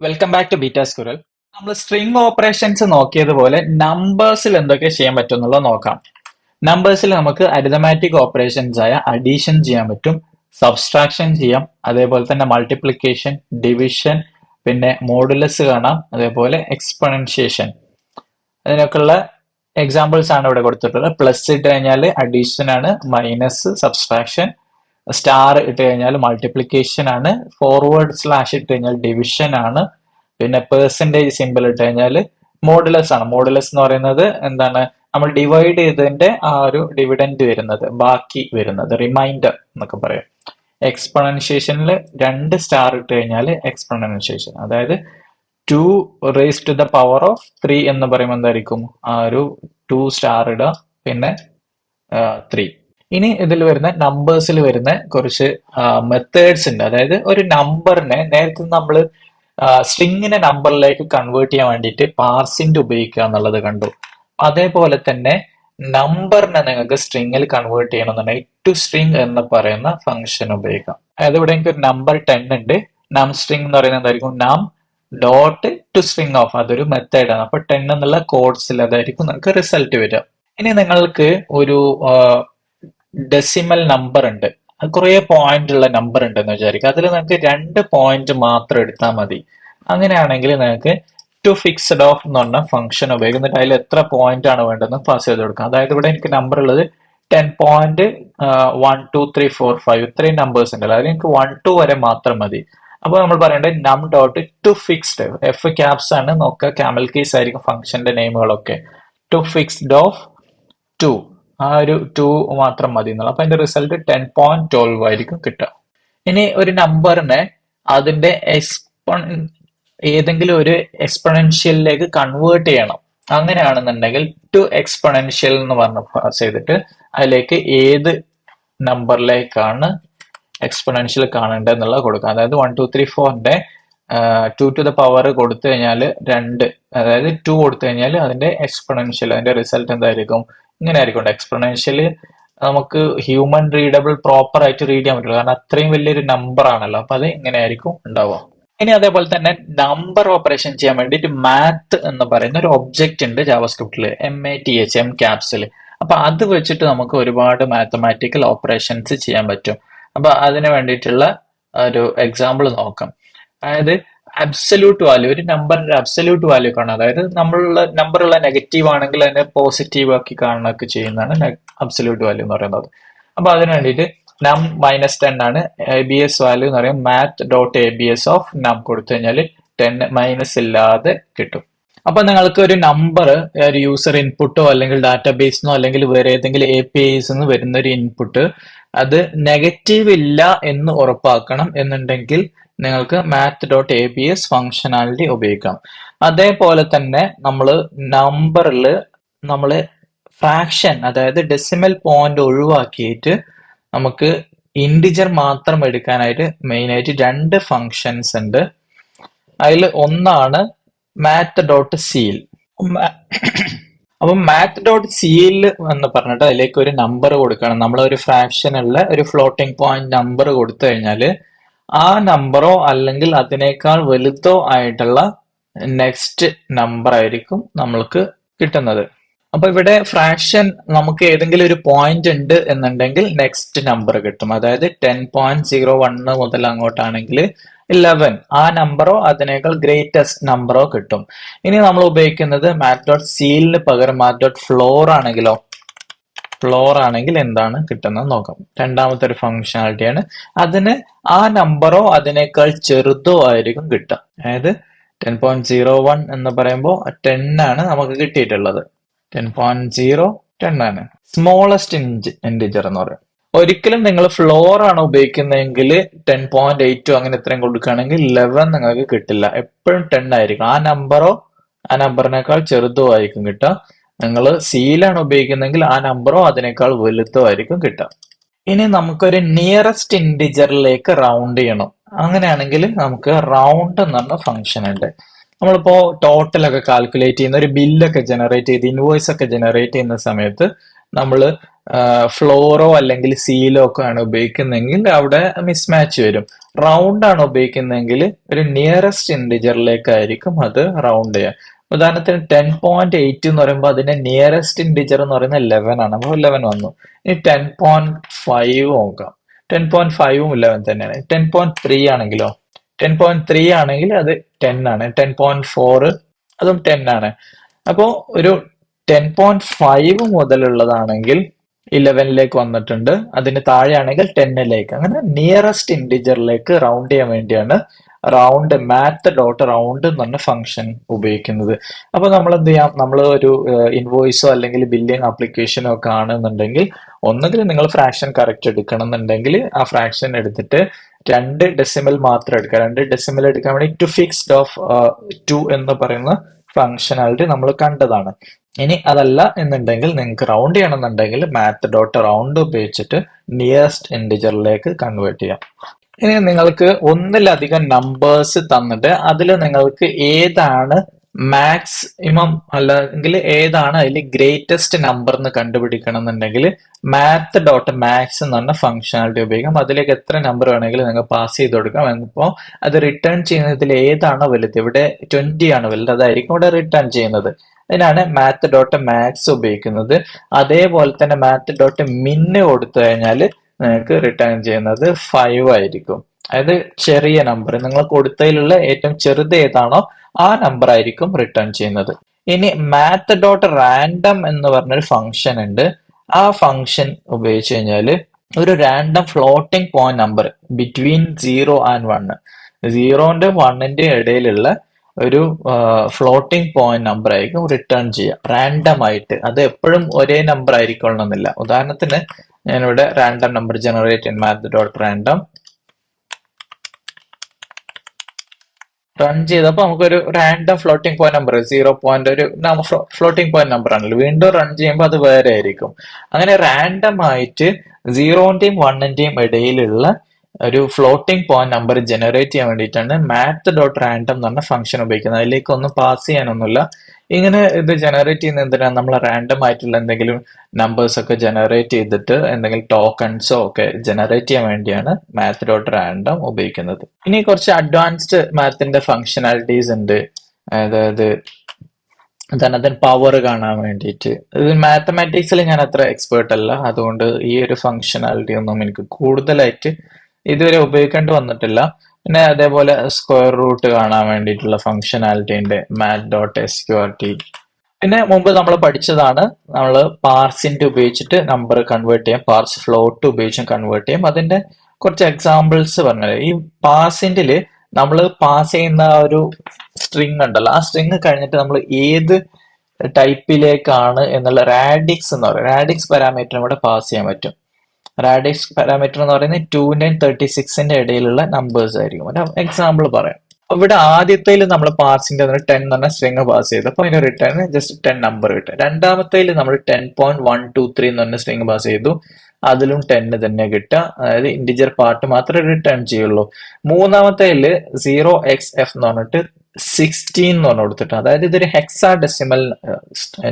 Welcome back to Beta Squirrel. നമ്മൾ string operations നോക്കിയതുപോലെ നമ്പേഴ്സിൽ എന്തൊക്കെ ചെയ്യാൻ പറ്റും എന്നുള്ളത് നോക്കാം. നമ്പേഴ്സിൽ നമുക്ക് അരിതമാറ്റിക് ഓപ്പറേഷൻസ് ആയ അഡീഷൻ ചെയ്യാൻ പറ്റും, സബ്സ്ട്രാക്ഷൻ ചെയ്യാം, അതേപോലെ തന്നെ മൾട്ടിപ്ലിക്കേഷൻ, ഡിവിഷൻ, പിന്നെ മോഡുലസ് കാണാം, അതേപോലെ എക്സ്പൊണൻഷിയേഷൻ. അതിനൊക്കെയുള്ള എക്സാമ്പിൾസ് ആണ് ഇവിടെ കൊടുത്തിട്ടുള്ളത്. പ്ലസ് ഇട്ട് കഴിഞ്ഞാൽ അഡീഷൻ ആണ്, മൈനസ് സബ്സ്ട്രാക്ഷൻ, സ്റ്റാർ ഇട്ട് കഴിഞ്ഞാൽ മൾട്ടിപ്ലിക്കേഷൻ ആണ്, ഫോർവേഡ് സ്ലാഷ് ഇട്ട് കഴിഞ്ഞാൽ ഡിവിഷൻ ആണ്, പിന്നെ പെർസെൻറ്റേജ് സിമ്പിൾ ഇട്ട് കഴിഞ്ഞാൽ മോഡുലസ് ആണ്. മോഡുലസ് എന്ന് പറയുന്നത് എന്താണ്, നമ്മൾ ഡിവൈഡ് ചെയ്തതിന്റെ ആ ഒരു ഡിവിഡൻഡ് വരുന്നത്, ബാക്കി വരുന്നത്, റിമൈൻഡർ എന്നൊക്കെ പറയും. എക്സ്പൊണൻഷിയേഷനിൽ 2 സ്റ്റാർ ഇട്ട് കഴിഞ്ഞാൽ എക്സ്പൊണൻഷിയേഷൻ, അതായത് 2 raise to the power of 3 എന്ന് പറയുമ്പോൾ എന്തായിരിക്കും, ആ ഒരു 2 സ്റ്റാർ ഇടുക, പിന്നെ 3. ഇനി ഇതിൽ വരുന്ന നമ്പേഴ്സിൽ വരുന്ന കുറച്ച് മെത്തേഡ്സ് ഉണ്ട്. അതായത് ഒരു നമ്പറിനെ നേരത്തെ നമ്മൾ സ്ട്രിങ്ങിനെ നമ്പറിലേക്ക് കൺവേർട്ട് ചെയ്യാൻ വേണ്ടിയിട്ട് പാർസിന്റ് ഉപയോഗിക്കുക എന്നുള്ളത് കണ്ടു. അതേപോലെ തന്നെ നമ്പറിനെ നിങ്ങൾക്ക് സ്ട്രിങ്ങിൽ കൺവേർട്ട് ചെയ്യണമെന്നുണ്ടെങ്കിൽ ടു സ്ട്രിങ് എന്ന് പറയുന്ന ഫംഗ്ഷൻ ഉപയോഗിക്കാം. അതായത് ഇവിടെ എനിക്ക് ഒരു നമ്പർ 10 ഉണ്ട്. നം സ്ട്രിങ് എന്ന് പറയുന്നത് എന്തായിരിക്കും, നം ഡോട്ട് ടു സ്ട്രിങ് ഓഫ്, അതൊരു മെത്തേഡാണ്. അപ്പൊ 10 എന്നുള്ള കോഡ്സിൽ അതായിരിക്കും നിങ്ങൾക്ക് റിസൾട്ട് വരിക. ഇനി നിങ്ങൾക്ക് ഒരു ഡെസിമൽ നമ്പർ ഉണ്ട്, കുറെ പോയിന്റ് ഉള്ള നമ്പർ ഉണ്ടെന്ന് വിചാരിക്കുക. അതിൽ നിങ്ങൾക്ക് 2 പോയിന്റ് മാത്രം എടുത്താൽ മതി. അങ്ങനെയാണെങ്കിൽ നിങ്ങൾക്ക് ടു ഫിക്സഡ് ഓഫ് എന്ന് പറഞ്ഞ ഫംഗ്ഷൻ ഉപയോഗിക്കുന്നിട്ട് അതിൽ എത്ര പോയിന്റ് ആണ് വേണ്ടതെന്ന് പാസ് ചെയ്ത് കൊടുക്കാം. അതായത് ഇവിടെ എനിക്ക് നമ്പർ ഉള്ളത് 10.1 2 3 4 5 ഇത്രയും നമ്പേഴ്സ് ഉണ്ടല്ലോ, അതിൽ എനിക്ക് 1 2 വരെ മാത്രം മതി. അപ്പൊ നമ്മൾ പറയേണ്ടത് num dot to fixed, F caps ആണ് നോക്കുക, ക്യാമൽ കേസ് ആയിരിക്കും ഫംഗ്ഷന്റെ നെയിമുകളൊക്കെ. ടു ഫിക്സ്ഡ് ഓഫ് 2, ആ ഒരു 2 മാത്രം മതി എന്നുള്ളത്. അപ്പൊ അതിന്റെ റിസൾട്ട് 10.12 ആയിരിക്കും കിട്ടുക. ഇനി ഒരു നമ്പറിനെ അതിന്റെ ഏതെങ്കിലും ഒരു എക്സ്പൊണൻഷ്യലിലേക്ക് കൺവേർട്ട് ചെയ്യണം. അങ്ങനെയാണെന്നുണ്ടെങ്കിൽ ടു എക്സ്പൊണൻഷ്യൽ എന്ന് പറഞ്ഞ് പാസ് ചെയ്തിട്ട് അതിലേക്ക് ഏത് നമ്പറിലേക്കാണ് എക്സ്പൊണൻഷ്യൽ കാണേണ്ടത് എന്നുള്ളത് കൊടുക്കാം. അതായത് 1 2 3 4ന്റെ 2 ടു ദ പവർ കൊടുത്തു കഴിഞ്ഞാൽ 2, അതായത് 2 കൊടുത്തു കഴിഞ്ഞാൽ അതിന്റെ എക്സ്പൊണൻഷ്യൽ, അതിന്റെ റിസൾട്ട് എന്തായിരിക്കും, ഇങ്ങനെ ആയിരിക്കും. എക്സ്പൊണൻഷ്യൽ നമുക്ക് ഹ്യൂമൻ റീഡബിൾ പ്രോപ്പർ ആയിട്ട് റീഡ് ചെയ്യാൻ പറ്റില്ല, കാരണം അത്രയും വലിയൊരു നമ്പർ ആണല്ലോ. അപ്പൊ അത് ഇങ്ങനെ ആയിരിക്കും ഉണ്ടാവുക. ഇനി അതേപോലെ തന്നെ നമ്പർ ഓപ്പറേഷൻ ചെയ്യാൻ വേണ്ടിയിട്ട് മാത്ത് എന്ന് പറയുന്ന ഒരു ഒബ്ജക്റ്റ് ഉണ്ട് ജാവാസ്ക്രിപ്റ്റില്, MATH, എം ക്യാപ്സിൽ. അപ്പൊ അത് വെച്ചിട്ട് നമുക്ക് ഒരുപാട് മാത്തമാറ്റിക്കൽ ഓപ്പറേഷൻസ് ചെയ്യാൻ പറ്റും. അപ്പൊ അതിന് വേണ്ടിയിട്ടുള്ള ഒരു എക്സാമ്പിൾ നോക്കാം. അതായത് അബ്സല്യൂട്ട് വാല്യൂ, ഒരു നമ്പറിന്റെ അബ്സല്യൂട്ട് വാല്യൂ കാണാം. അതായത് നമ്പറുള്ള നെഗറ്റീവ് ആണെങ്കിൽ അതിനെ പോസിറ്റീവ് ആക്കി കാണുകയൊക്കെ ചെയ്യുന്നതാണ് അബ്സല്യൂട്ട് വാല്യൂ എന്ന് പറയുന്നത്. അപ്പൊ അതിന് വേണ്ടിയിട്ട് നം -10 ആണ് ABS വാല്യൂ എന്ന് പറയുന്നത്. മാത്ത് ഡോട്ട് ABS ഓഫ് നം കൊടുത്തു കഴിഞ്ഞാൽ 10 മൈനസ് ഇല്ലാതെ കിട്ടും. അപ്പൊ നിങ്ങൾക്ക് ഒരു നമ്പർ ഒരു യൂസർ ഇൻപുട്ടോ അല്ലെങ്കിൽ ഡാറ്റാബേസിനോ അല്ലെങ്കിൽ വേറെ ഏതെങ്കിലും APIs നിന്ന് വരുന്ന ഒരു ഇൻപുട്ട് അത് നെഗറ്റീവ് ഇല്ല എന്ന് ഉറപ്പാക്കണം എന്നുണ്ടെങ്കിൽ നിങ്ങൾക്ക് മാത്ത് ഡോട്ട് ABS ഫംഗ്ഷനാലിറ്റി ഉപയോഗിക്കാം. അതേപോലെ തന്നെ നമ്മൾ നമ്പറിൽ നമ്മൾ ഫ്രാക്ഷൻ, അതായത് ഡെസിമൽ പോയിന്റ് ഒഴിവാക്കിയിട്ട് നമുക്ക് ഇൻഡിജർ മാത്രം എടുക്കാനായിട്ട് മെയിനായിട്ട് 2 ഫങ്ഷൻസ് ഉണ്ട്. അതിൽ ഒന്നാണ് മാത്ത് ഡോട്ട് സീൽ. അപ്പം മാത്ത് ഡോട്ട് സീൽ എന്ന് പറഞ്ഞിട്ട് അതിലേക്ക് ഒരു നമ്പർ കൊടുക്കണം. നമ്മൾ ഒരു ഫ്രാക്ഷനുള്ള ഒരു ഫ്ലോട്ടിംഗ് പോയിന്റ് നമ്പർ കൊടുത്തു കഴിഞ്ഞാൽ ആ നമ്പറോ അല്ലെങ്കിൽ അതിനേക്കാൾ വലുതോ ആയിട്ടുള്ള നെക്സ്റ്റ് നമ്പർ ആയിരിക്കും നമ്മൾക്ക് കിട്ടുന്നത്. അപ്പൊ ഇവിടെ ഫ്രാക്ഷൻ നമുക്ക് ഏതെങ്കിലും ഒരു പോയിന്റ് ഉണ്ട് എന്നുണ്ടെങ്കിൽ നെക്സ്റ്റ് നമ്പർ കിട്ടും. അതായത് 10.01 മുതൽ അങ്ങോട്ടാണെങ്കിൽ 11, ആ നമ്പറോ അതിനേക്കാൾ ഗ്രേറ്റസ്റ്റ് നമ്പറോ കിട്ടും. ഇനി നമ്മൾ ഉപയോഗിക്കുന്നത് മാത്ത് ഡോട്ട് സീലിന് പകരം മാത്ത് ഡോട്ട് ഫ്ലോർ ആണെങ്കിലോ, ഫ്ലോർ ആണെങ്കിൽ എന്താണ് കിട്ടുന്നത് നോക്കാം. രണ്ടാമത്തെ ഒരു ഫംഗ്ഷനാലിറ്റിയാണ്. അതിന് ആ നമ്പറോ അതിനേക്കാൾ ചെറുതോ ആയിരിക്കും കിട്ടുക. അതായത് 10.01 എന്ന് പറയുമ്പോൾ 10 ആണ് നമുക്ക് കിട്ടിയിട്ടുള്ളത്. 10.0 10 ആണ്. സ്മോളസ്റ്റ് ഇൻഡിജർ എന്ന് പറയും. ഒരിക്കലും നിങ്ങൾ ഫ്ലോർ ആണ് ഉപയോഗിക്കുന്നതെങ്കിൽ 10.82 അങ്ങനെ ഇത്രയും കൊടുക്കുകയാണെങ്കിൽ 11 നിങ്ങൾക്ക് കിട്ടില്ല. എപ്പോഴും 10 ആയിരിക്കും. ആ നമ്പറോ ആ നമ്പറിനേക്കാൾ ചെറുതോ ആയിരിക്കും കിട്ടുക. നിങ്ങൾ സീലാണ് ഉപയോഗിക്കുന്നെങ്കിൽ ആ നമ്പറോ അതിനേക്കാൾ വലുതോ ആയിരിക്കും കിട്ടുക. ഇനി നമുക്കൊരു നിയറസ്റ്റ് ഇൻഡിജറിലേക്ക് റൗണ്ട് ചെയ്യണം. അങ്ങനെയാണെങ്കിൽ നമുക്ക് റൗണ്ട് എന്ന് പറഞ്ഞ ഫംഗ്ഷൻ ഉണ്ട്. നമ്മളിപ്പോ ടോട്ടൽ ഒക്കെ കാൽക്കുലേറ്റ് ചെയ്യുന്ന ഒരു ബില്ലൊക്കെ ജനറേറ്റ് ചെയ്ത് ഇൻവോയ്സ് ഒക്കെ ജനറേറ്റ് ചെയ്യുന്ന സമയത്ത് നമ്മൾ ഫ്ലോറോ അല്ലെങ്കിൽ സീലോ ഒക്കെ ആണ് ഉപയോഗിക്കുന്നതെങ്കിൽ അവിടെ മിസ്മാച്ച് വരും. റൗണ്ട് ആണ് ഉപയോഗിക്കുന്നതെങ്കിൽ ഒരു നിയറസ്റ്റ് ഇൻഡിജറിലേക്കായിരിക്കും അത് റൗണ്ട് ചെയ്യുക. ഉദാഹരണത്തിന് 10.8 എന്ന് പറയുമ്പോൾ അതിന്റെ നിയറസ്റ്റ് ഇൻഡിജർ എന്ന് പറയുന്നത് 11 ആണ്. അപ്പോൾ 11 വന്നു. ഇനി 10.5 നോക്കാം. 10.5ഉം 11 തന്നെയാണ്. 10.3 ആണെങ്കിലോ 10.3 ആണെങ്കിൽ അത് 10 ആണ്. 10.4 അതും 10 ആണ്. അപ്പോ ഒരു 10.5 മുതലുള്ളതാണെങ്കിൽ 11ലേക്ക് വന്നിട്ടുണ്ട്. അതിന് താഴെയാണെങ്കിൽ 10ലേക്ക്. അങ്ങനെ നിയറസ്റ്റ് ഇൻഡിജറിലേക്ക് റൗണ്ട് ചെയ്യാൻ വേണ്ടിയാണ് റൗണ്ട് മാത്ത് ഡോട്ട് റൗണ്ട് എന്ന് പറഞ്ഞ ഫംഗ്ഷൻ ഉപയോഗിക്കുന്നത്. അപ്പൊ നമ്മൾ എന്ത് ചെയ്യാം, നമ്മൾ ഒരു ഇൻവോയ്സോ അല്ലെങ്കിൽ ബില്ലിംഗ് ആപ്ലിക്കേഷനോ ഒക്കെ ആണെന്നുണ്ടെങ്കിൽ ഒന്നുകിൽ നിങ്ങൾ ഫ്രാക്ഷൻ കറക്റ്റ് എടുക്കണം എന്നുണ്ടെങ്കിൽ ആ ഫ്രാക്ഷൻ എടുത്തിട്ട് 2 ഡെസിമൽ മാത്രം എടുക്കുക. 2 ഡെസിമൽ എടുക്കാൻ വേണ്ടി ടു ഫിക്സ്ഡ് ഓഫ് 2 എന്ന് പറയുന്ന ഫംഗ്ഷനാലിറ്റി നമ്മൾ കണ്ടതാണ്. ഇനി അതല്ല എന്നുണ്ടെങ്കിൽ നിങ്ങൾക്ക് റൗണ്ട് ചെയ്യണമെന്നുണ്ടെങ്കിൽ മാത്ത് ഡോട്ട് റൗണ്ട് ഉപയോഗിച്ചിട്ട് നിയറസ്റ്റ് ഇൻഡിജറിലേക്ക് കൺവേർട്ട് ചെയ്യാം. ഇനി നിങ്ങൾക്ക് ഒന്നിലധികം നമ്പേഴ്സ് തന്നിട്ട് അതിൽ നിങ്ങൾക്ക് ഏതാണ് മാക്സിമം അല്ലെങ്കിൽ ഏതാണ് അതിൽ ഗ്രേറ്റസ്റ്റ് നമ്പർ എന്ന് കണ്ടുപിടിക്കണം എന്നുണ്ടെങ്കിൽ മാത്ത് ഡോട്ട് മാക്സ് എന്ന് പറഞ്ഞ ഫംഗ്ഷനാലിറ്റി ഉപയോഗിക്കാം. അതിലേക്ക് എത്ര നമ്പർ വേണമെങ്കിലും നിങ്ങൾ പാസ് ചെയ്ത് കൊടുക്കാം. എന്നിപ്പോൾ അത് റിട്ടേൺ ചെയ്യുന്നതിൽ ഏതാണോ വലുത്, ഇവിടെ 20 ആണ് വലുത്, അതായിരിക്കും ഇവിടെ റിട്ടേൺ ചെയ്യുന്നത്. അതിനാണ് മാത്ത് ഡോട്ട് മാക്സ് ഉപയോഗിക്കുന്നത്. അതേപോലെ തന്നെ മാത്ത് ഡോട്ട് മിന്ന് കൊടുത്തു കഴിഞ്ഞാൽ നിങ്ങൾക്ക് റിട്ടേൺ ചെയ്യുന്നത് 5 ആയിരിക്കും. അതായത് ചെറിയ നമ്പർ നിങ്ങൾ കൊടുത്തതിലുള്ള ഏറ്റവും ചെറുത് ഏതാണോ ആ നമ്പർ ആയിരിക്കും റിട്ടേൺ ചെയ്യുന്നത്. ഇനി മാത്ത് ഡോട്ട് റാൻഡം എന്ന് പറഞ്ഞൊരു ഫംഗ്ഷൻ ഉണ്ട്. ആ ഫംഗ്ഷൻ ഉപയോഗിച്ച് കഴിഞ്ഞാൽ ഒരു random floating point number between 0 and 1, 0ന്റെ 1ന്റെ ഇടയിലുള്ള ഒരു ഫ്ലോട്ടിംഗ് പോയിന്റ് നമ്പർ ആയിരിക്കും റിട്ടേൺ ചെയ്യുക റാൻഡം ആയിട്ട്. അത് എപ്പോഴും ഒരേ നമ്പർ ആയിരിക്കണമെന്നില്ല. ഉദാഹരണത്തിന് ഞാനിവിടെ random number generate in math dot random run ചെയ്തപ്പോൾ നമുക്കൊരു റാൻഡം ഫ്ലോട്ടിംഗ് പോയിന്റ് നമ്പർ 0 ഒരു ഫ്ലോട്ടിംഗ് പോയിന്റ് നമ്പർ ആണല്ലോ. വീണ്ടും റൺ ചെയ്യുമ്പോൾ അത് വേറെ ആയിരിക്കും. അങ്ങനെ റാൻഡം ആയിട്ട് 0ന്റെയും 1ന്റെയും ഇടയിലുള്ള ഒരു ഫ്ലോട്ടിംഗ് പോയിന്റ് നമ്പർ ജനറേറ്റ് ചെയ്യാൻ വേണ്ടിയിട്ടാണ് മാത്ത് ഡോട്ട് റാൻഡം എന്ന് പറഞ്ഞ ഫംഗ്ഷൻ ഉപയോഗിക്കുന്നത്. അതിലേക്ക് ഒന്നും പാസ് ചെയ്യാനൊന്നുമില്ല. ഇങ്ങനെ ഇത് ജനറേറ്റ് ചെയ്യുന്ന എന്തിനാണ്, നമ്മൾ റാൻഡം ആയിട്ടുള്ള എന്തെങ്കിലും നമ്പേഴ്സ് ഒക്കെ ജനറേറ്റ് ചെയ്തിട്ട് എന്തെങ്കിലും ടോക്കൺസോ ഒക്കെ ജനറേറ്റ് ചെയ്യാൻ വേണ്ടിയാണ് മാത്ത് ഡോട്ട് റാൻഡം ഉപയോഗിക്കുന്നത്. ഇനി കുറച്ച് അഡ്വാൻസ്ഡ് മാത്തിന്റെ ഫംഗ്ഷനാലിറ്റീസ് ഉണ്ട്. അതായത് ധനധൻ പവർ കാണാൻ വേണ്ടിയിട്ട്. ഇത് മാത്തമാറ്റിക്സിൽ ഞാൻ അത്ര എക്സ്പേർട്ട് അല്ല, അതുകൊണ്ട് ഈ ഒരു ഫംഗ്ഷനാലിറ്റി ഒന്നും എനിക്ക് കൂടുതലായിട്ട് ഇതുവരെ ഉപയോഗിക്കേണ്ടി വന്നിട്ടില്ല. പിന്നെ അതേപോലെ സ്ക്വയർ റൂട്ട് കാണാൻ വേണ്ടിയിട്ടുള്ള ഫംഗ്ഷനാലിറ്റി ഉണ്ട് മാത്ത് ഡോട്ട് SQRT. പിന്നെ മുമ്പ് നമ്മൾ പഠിച്ചതാണ്, നമ്മൾ പാർസിന്റെ ഉപയോഗിച്ചിട്ട് നമ്പർ കൺവേർട്ട് ചെയ്യാം, പാർസ് ഫ്ലോട്ട് ഉപയോഗിച്ചും കൺവേർട്ട് ചെയ്യാം. അതിന്റെ കുറച്ച് എക്സാമ്പിൾസ് പറഞ്ഞത്, ഈ പാർസിന്റില് നമ്മൾ പാസ് ചെയ്യുന്ന ഒരു സ്ട്രിങ് ഉണ്ടല്ലോ, ആ സ്ട്രിങ് കഴിഞ്ഞിട്ട് നമ്മൾ ഏത് ടൈപ്പിലേക്കാണ് എന്നുള്ള റാഡിക്സ് എന്ന് പറയും, റാഡിക്സ് പാരാമീറ്റർ ഇവിടെ പാസ് ചെയ്യാൻ പറ്റും. റാഡിക്സ് പാരാമീറ്റർ എന്ന് പറയുന്നത് 2ന്റെയും 36ന്റെ ഇടയിലുള്ള നമ്പേഴ്സ് ആയിരിക്കും. ഒരു എക്സാമ്പിൾ പറയാം. ഇവിടെ ആദ്യത്തേൽ നമ്മൾ പാർസിന്റെ 10 എന്ന് പറഞ്ഞ സ്ട്രിങ് പാസ് ചെയ്തു, അപ്പൊ അതിന് റിട്ടേൺ ജസ്റ്റ് 10 നമ്പർ കിട്ടും. രണ്ടാമത്തേൽ നമ്മൾ 10.123 എന്ന് പറഞ്ഞ സ്ട്രിങ് പാസ് ചെയ്തു, അതിലും 10 തന്നെ കിട്ടുക, അതായത് ഇൻഡിജർ പാർട്ട് മാത്രമേ റിട്ടേൺ ചെയ്യുള്ളൂ. മൂന്നാമത്തേൽ 0xf എന്ന് പറഞ്ഞിട്ട് 16 എന്ന് പറഞ്ഞു കൊടുത്തിട്ട്, അതായത് ഇതൊരു ഹെക്സാ ഡെസിമൽ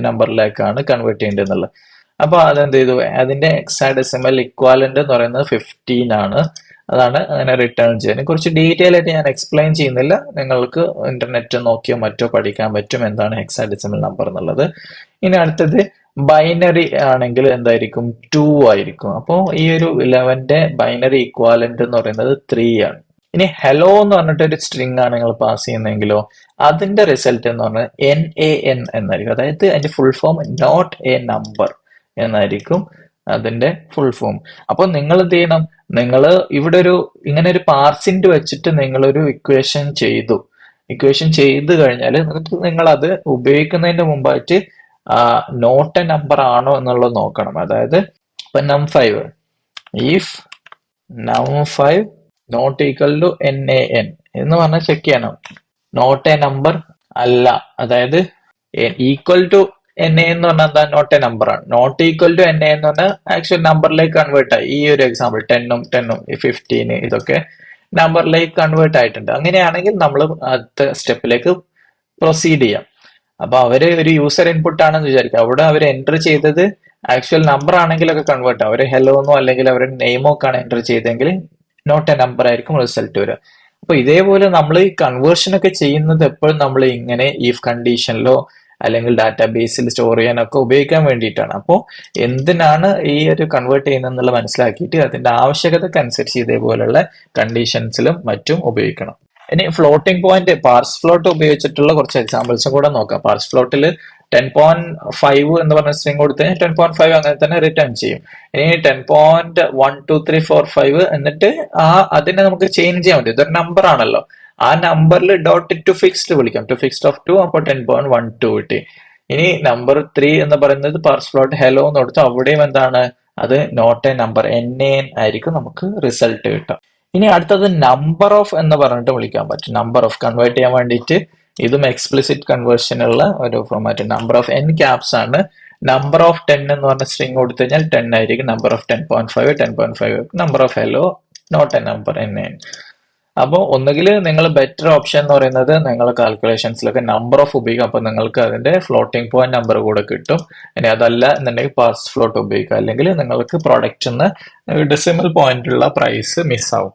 നമ്പറിലേക്കാണ് കൺവേർട്ട് ചെയ്യേണ്ടതെന്നുള്ളത്. അപ്പൊ അതെന്ത് ചെയ്തു, അതിന്റെ ഹെക്സാഡെസിമൽ ഇക്വാലന്റ് എന്ന് പറയുന്നത് 15 ആണ്. അതാണ് അങ്ങനെ റിട്ടേൺ ചെയ്യാൻ. കുറച്ച് ഡീറ്റെയിൽ ആയിട്ട് ഞാൻ എക്സ്പ്ലെയിൻ ചെയ്യുന്നില്ല, നിങ്ങൾക്ക് ഇന്റർനെറ്റ് നോക്കിയോ മറ്റോ പഠിക്കാൻ പറ്റും എന്താണ് ഹെക്സാഡെസിമൽ നമ്പർ എന്നുള്ളത്. ഇനി അടുത്തത് ബൈനറി ആണെങ്കിൽ എന്തായിരിക്കും, 2 ആയിരിക്കും. അപ്പോൾ ഈ ഒരു 11ന്റെ ബൈനറി ഇക്വാലന്റ് എന്ന് പറയുന്നത് 3 ആണ്. ഇനി ഹെലോ എന്ന് പറഞ്ഞിട്ട് ഒരു സ്ട്രിങ് ആണ് നിങ്ങൾ പാസ് ചെയ്യുന്നതെങ്കിലോ അതിന്റെ റിസൾട്ട് എന്ന് പറഞ്ഞാൽ NaN എന്നായിരിക്കും. അതായത് അതിന്റെ full form not a number എന്നായിരിക്കും അതിന്റെ ഫുൾ ഫോം. അപ്പൊ നിങ്ങൾ എന്ത് ചെയ്യണം, നിങ്ങൾ ഇവിടെ ഒരു ഇങ്ങനെ ഒരു പാർസിന്റ് വെച്ചിട്ട് നിങ്ങളൊരു ഇക്വേഷൻ ചെയ്തു കഴിഞ്ഞാൽ നിങ്ങൾ അത് ഉപയോഗിക്കുന്നതിന്റെ മുമ്പായിട്ട് നോട്ട് എ നമ്പർ ആണോ എന്നുള്ളത് നോക്കണം. അതായത് ഇപ്പൊ num5 if num5 not equal to NaN എന്ന് പറഞ്ഞാൽ ചെക്ക് ചെയ്യണം, നോട്ട് എ നമ്പർ അല്ല. അതായത് ഈക്വൽ ടു NA എന്ന് പറഞ്ഞാൽ എന്താ, നോട്ട് എ നമ്പർ ആണ്. നോട്ട് ഈക്വൽ ടു NA എന്ന് പറഞ്ഞാൽ ആക്ച്വൽ നമ്പറിലേക്ക് കൺവേർട്ട് ആയി. ഈ ഒരു എക്സാമ്പിൾ 10ഉം 15 ഇതൊക്കെ നമ്പറിലേക്ക് കൺവേർട്ട് ആയിട്ടുണ്ട്. അങ്ങനെയാണെങ്കിൽ നമ്മൾ അടുത്ത സ്റ്റെപ്പിലേക്ക് പ്രൊസീഡ് ചെയ്യാം. അപ്പൊ അവര് ഒരു യൂസർ ഇൻപുട്ട് ആണെന്ന് വിചാരിക്കുക, അവിടെ അവർ എൻറ്റർ ചെയ്തത് ആക്ച്വൽ നമ്പർ ആണെങ്കിലൊക്കെ കൺവേർട്ട് ആവും. ഒരു ഹെലോ എന്നോ അല്ലെങ്കിൽ അവരുടെ നെയിമോ ഒക്കെ ആണ് എൻ്റർ ചെയ്തെങ്കിൽ നോട്ട് എ നമ്പർ ആയിരിക്കും റിസൾട്ട് വരിക. അപ്പൊ ഇതേപോലെ നമ്മൾ ഈ കൺവേർഷൻ ഒക്കെ ചെയ്യുന്നത് എപ്പോഴും നമ്മൾ ഇങ്ങനെ ഈഫ് കണ്ടീഷനിലോ അല്ലെങ്കിൽ ഡാറ്റാബേസിൽ സ്റ്റോർ ചെയ്യാനൊക്കെ ഉപയോഗിക്കാൻ വേണ്ടിയിട്ടാണ്. അപ്പോൾ എന്തിനാണ് ഈ ഒരു കൺവേർട്ട് ചെയ്യുന്നത് മനസ്സിലാക്കിയിട്ട് അതിന്റെ ആവശ്യകതയ്ക്ക് അനുസരിച്ച് ഇതേപോലുള്ള കണ്ടീഷൻസിലും മറ്റും ഉപയോഗിക്കണം. ഇനി ഫ്ലോട്ടിംഗ് പോയിന്റ് പാർസ് ഫ്ലോട്ട് ഉപയോഗിച്ചിട്ടുള്ള കുറച്ച് എക്സാമ്പിൾസും കൂടെ നോക്കാം. പാർസ് ഫ്ലോട്ടിൽ 10.5 എന്ന് പറഞ്ഞ സ്ട്രിംഗ് കൊടുത്ത് 10.5 അങ്ങനെ തന്നെ റിട്ടേൺ ചെയ്യും. ഇനി 10.12345 എന്നിട്ട് അതിനെ നമുക്ക് ചേഞ്ച് ചെയ്യാൻ പറ്റും. ഇതൊരു നമ്പർ ആണല്ലോ, ആ നമ്പറിൽ ഡോട്ട് ടു ഫിക്സ്ഡ് വിളിക്കാം. ടു ഫിക്സ്ഡ് ഓഫ് 2 അപ്പോൾ 10.12 കിട്ടി. ഇനി നമ്പർ 3 എന്ന് പറയുന്നത് പാർസ് ഫ്ലോട്ട് ഹെലോ എന്ന് കൊടുത്തു, അവിടെയും എന്താണ് അത് നോട്ട് എ നമ്പർ NaN ആയിരിക്കും നമുക്ക് റിസൾട്ട് കിട്ടുക. ഇനി അടുത്തത് നമ്പർ ഓഫ് എന്ന് പറഞ്ഞിട്ട് വിളിക്കാൻ പറ്റും. നമ്പർ ഓഫ് കൺവേർട്ട് ചെയ്യാൻ വേണ്ടിയിട്ട് ഇതും എക്സ്പ്ലിസിറ്റ് കൺവേർഷനുള്ള ഒരു format. Number of n caps ആണ്. നമ്പർ ഓഫ് 10 എന്ന് പറഞ്ഞ സ്ട്രിംഗ് കൊടുത്തു കഴിഞ്ഞാൽ 10 ആയിരിക്കും. Number of 10.5 number of hello not a number NaN. അപ്പോൾ ഒന്നുകിൽ നിങ്ങൾ ബെറ്റർ ഓപ്ഷൻ എന്ന് പറയുന്നത് നിങ്ങൾ കാൽക്കുലേഷൻസിലൊക്കെ നമ്പർ ഓഫ് ഉപയോഗിക്കാം. അപ്പോൾ നിങ്ങൾക്ക് അതിന്റെ ഫ്ലോട്ടിംഗ് പോയിന്റ് നമ്പർ കൂടെ കിട്ടും. ഇനി അതല്ല എന്നുണ്ടെങ്കിൽ പാർസ് ഫ്ലോട്ട് ഉപയോഗിക്കാം. അല്ലെങ്കിൽ നിങ്ങൾക്ക് പ്രൊഡക്റ്റിൽ നിന്ന് ഡെസിമൽ പോയിന്റുള്ള പ്രൈസ് മിസ്സാവും.